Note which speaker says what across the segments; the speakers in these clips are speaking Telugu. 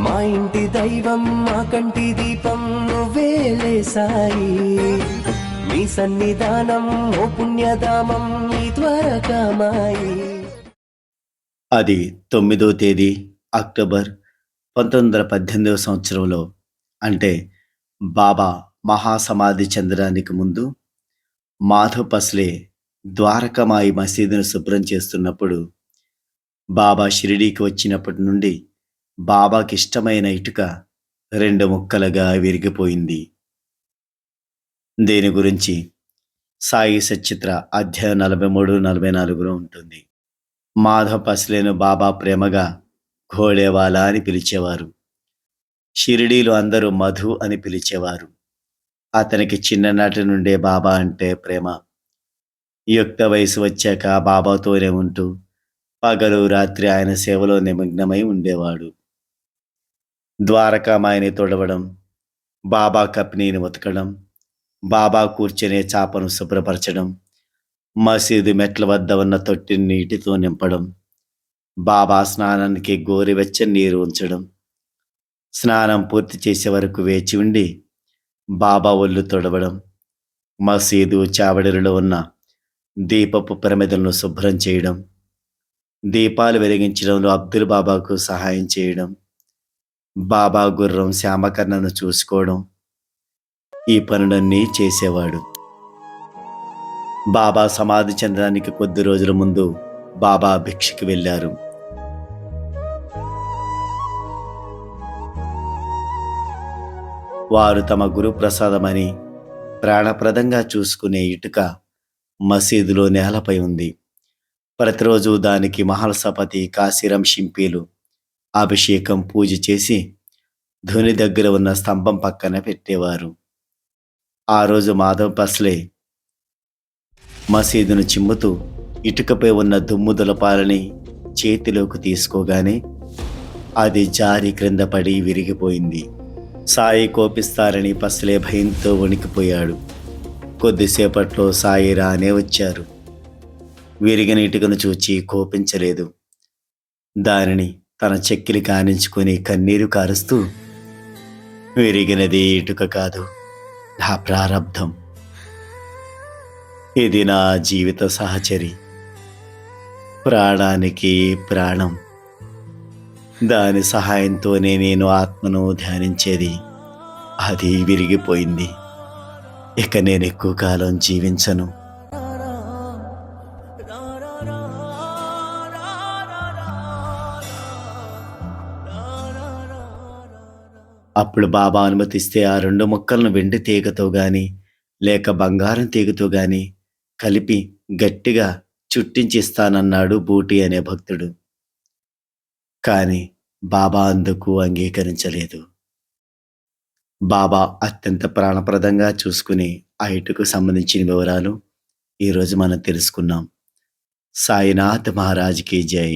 Speaker 1: మా ఇంటి దైవం మా కంటి దీపం నువ్వేలే సాయి. మీ సన్నిధానం ఓ పుణ్యధామం నీ ద్వారకామాయి.
Speaker 2: అది 9వ తేదీ అక్టోబర్ 1918 సంవత్సరంలో, అంటే బాబా మహాసమాధి చెందడానికి ముందు మాధవ్ పస్లే ద్వారకామాయి మసీదును శుభ్రం చేస్తున్నప్పుడు, బాబా షిరిడీకి వచ్చినప్పటి నుండి బాబాకి ఇష్టమైన ఇటుక 2 ముక్కలుగా విరిగిపోయింది. దీని గురించి సాయి సచ్చిత్ర అధ్యాయం 43-44లో ఉంటుంది. మాధవ్ పస్లేను బాబా ప్రేమగా ఘోడేవాలా అని పిలిచేవారు. షిరిడీలో అందరూ మధు అని పిలిచేవారు. అతనికి చిన్ననాటి నుండే బాబా అంటే ప్రేమ. యుక్త వయసు వచ్చాక బాబాతోనే ఉంటూ పగలు రాత్రి ఆయన సేవలో నిమగ్నమై ఉండేవాడు. ద్వారకామాయిని తొడవడం, బాబా కప్నీని ఉతకడం, బాబా కూర్చునే చాపను శుభ్రపరచడం, మసీదు మెట్ల వద్ద ఉన్న తొట్టిని నీటితో నింపడం, బాబా స్నానానికి గోరువెచ్చని నీరు ఉంచడం, స్నానం పూర్తి చేసే వరకు వేచి ఉండి బాబా ఒళ్ళు తొడవడం, మసీదు చావడిలో ఉన్న దీపపు ప్రమిదలను శుభ్రం చేయడం, దీపాలు వెలిగించడంలో అబ్దుల్ బాబాకు సహాయం చేయడం, బాబా గుర్రం శ్యామకర్ణను చూసుకోవడం, ఈ పనులన్నీ చేసేవాడు. బాబా సమాధి చెందడానికి కొద్ది రోజుల ముందు బాబా భిక్షకి వెళ్ళారు. వారు తమ గురు ప్రసాదమని ప్రాణప్రదంగా చూసుకునే ఇటుక మసీదులో నేలపై ఉంది. ప్రతిరోజు దానికి మహల్సపతి కాశీరం షింపీలు అభిషేకం పూజ చేసి ధుని దగ్గర ఉన్న స్తంభం పక్కన పెట్టేవారు. ఆ రోజు మాధవ్ పస్లే మసీదును చిమ్ముతూ ఇటుకపై ఉన్న దుమ్ము దులపాలని చేతిలోకి తీసుకోగానే అది జారి క్రింద పడి విరిగిపోయింది. సాయి కోపిస్తారని పస్లే భయంతో వణికిపోయాడు. కొద్దిసేపట్లో సాయి రానే వచ్చారు. విరిగిన ఇటుకను చూచి కోపించలేదు. దానిని తన చెక్కిలి కానించుకొని కన్నీరు కారుస్తూ, విరిగినది ఇటుక కాదు, నా ప్రారబ్ధం. ఇది నా జీవిత సహచరి, ప్రాణానికి ప్రాణం. దాని సహాయంతోనే నేను ఆత్మను ధ్యానించేది. అది విరిగిపోయింది. ఇక నేను ఎక్కువ కాలం జీవించను. అప్పుడు బాబా అనుమతిస్తే ఆ 2 ముక్కలను వెండి తీగతో గాని లేక బంగారం తీగతో గాని కలిపి గట్టిగా చుట్టించిస్తానన్నాడు బూటి అనే భక్తుడు. కాని బాబా అందుకు అంగీకరించలేదు. బాబా అత్యంత ప్రాణప్రదంగా చూసుకుని ఆ ఇటుకు సంబంధించిన వివరాలు ఈరోజు మనం తెలుసుకున్నాం. సాయినాథ్ మహారాజ్కి జై.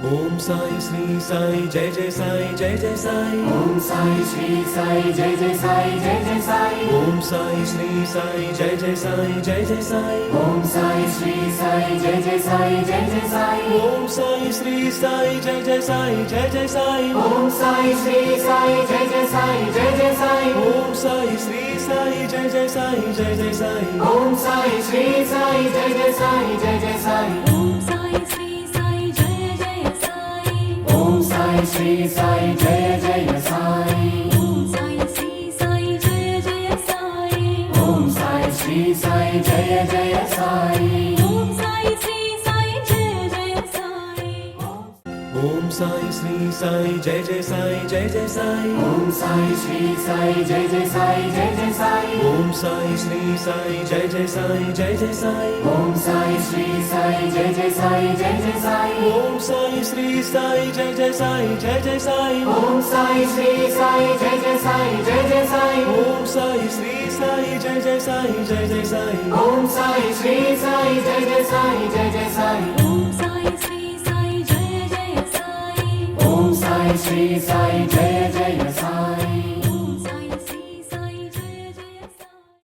Speaker 3: ओम साई श्री साई जय जय साई जय जय साई.
Speaker 4: ओम साई श्री साई जय जय साई जय जय साई.
Speaker 3: ओम साई श्री साई जय जय साई जय जय साई.
Speaker 4: ओम साई श्री साई जय जय साई जय जय साई.
Speaker 3: ओम साई श्री साई जय जय साई जय जय साई.
Speaker 4: ओम साई श्री साई जय जय साई जय जय साई.
Speaker 3: ओम साई श्री साई जय जय साई जय जय साई.
Speaker 4: ओम साई श्री साई जय जय साई जय जय साई.
Speaker 5: ओम साई श्री साई जय जय साई.
Speaker 4: ओम साई श्री साई जय जय साई.
Speaker 5: ओम साई श्री साई जय जय साई.
Speaker 4: ओम साई श्री साई जय जय साई.
Speaker 5: ओम साई श्री साई जय जय साई.
Speaker 3: ఓం సాయి శ్రీ సాయి జయ జయ సాయి జయ జయ సాయి
Speaker 4: ఓం సాయి శ్రీ సాయి జయ జయ సాయి జయ జయ సాయి
Speaker 3: ఓం సాయి శ్రీ సాయి జయ జయ సాయి జయ జయ సాయి
Speaker 4: ఓం సాయి శ్రీ సాయి జయ జయ సాయి జయ జయ సాయి
Speaker 3: ఓం సాయి శ్రీ సాయి జయ జయ సాయి జయ జయ సాయి
Speaker 4: ఓం సాయి శ్రీ సాయి జయ జయ సాయి జయ జయ సాయి
Speaker 3: ఓం సాయి శ్రీ సాయి జయ జయ సాయి జయ జయ సాయి
Speaker 4: ఓం సాయి శ్రీ సాయి జయ జయ సాయి జయ జయ సాయి
Speaker 5: ఓం సాయి శ్రీ సాయి జయ జయ సాయి
Speaker 4: ఓం సాయి శ్రీ సాయి జయ జయ